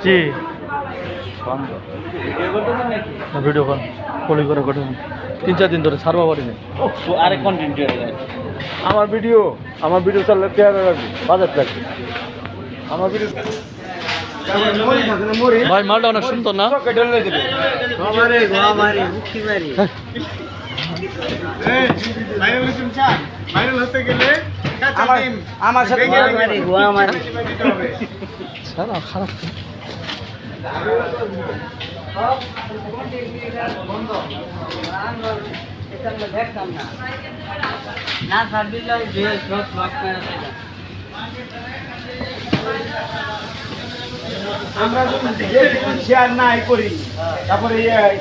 জি video call কলি করে করে 3-4 দিন ধরে ছাড়বা পারিনি। আরেক কন্টেন্ট আমার ভিডিও চাললে পেয়ারা রাখবি বাজার লাগবে আমার ভিডিও। ভাই মালটা অনেক সুন্দর না? আমার সাথে খারাপ না সার্ভিস আমরা যদি শেয়ার নাই করি, তারপরে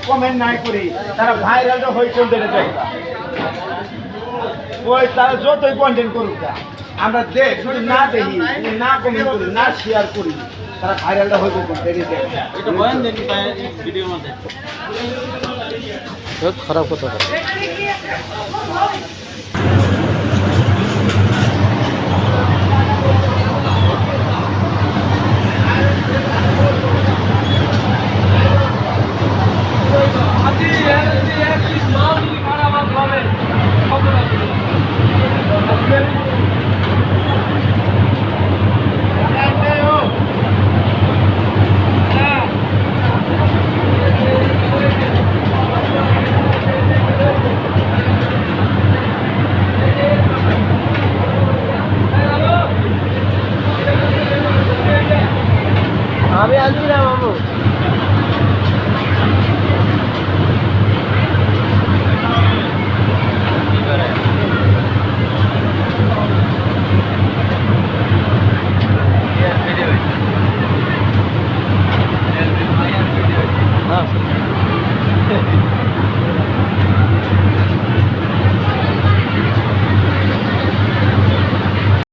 কমেন্ট নাই করি, তারা ভাইরালটা হয়ে চলতে চাই। ওই তারা যতই কন্টেন্ট করুক, আমরা যদি না দেখি, না কমেন্ট করি, না শেয়ার করি, তারা ভাইরালটা হয়ে খারাপ কথা। আমি আনছি না মামু। হ্যাঁ